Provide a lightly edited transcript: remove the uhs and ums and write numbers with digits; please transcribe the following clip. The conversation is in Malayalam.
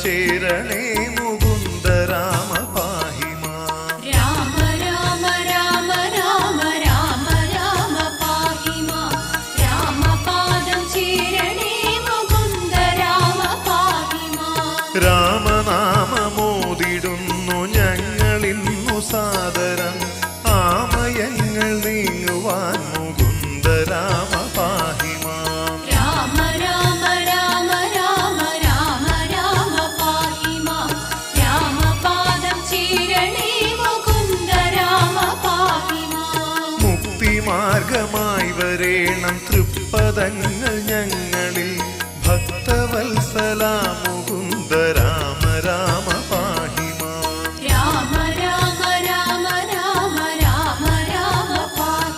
ചേരണേ മുകുന്ദ രാമ പാഹി മാം. രാമ രാമ രാമ രാമ രാമ രാമ പാഹി മാം. രാമപാദം ചേരണേ മുകുന്ദ രാമ പാഹി മാം. രാമനാമമോദിടുന്നു ഞങ്ങളിന്നു സാദരം ആമയങ്ങൾ നീങ്ങുവാൻ മുകുന്ദ രാമ പാഹി മാം. രാമ രാമ രാമ രാമ രാമ രാമ പാഹി മാം. രാമപാദം ചേരണേ മുകുന്ദ രാമ പാഹി മാം. മുക്തിമാർഗമായി വരേണം തൃപ്പദങ്ങൾ ഞങ്ങളിൽ ഭക്തവത്സല മുകുന്ദ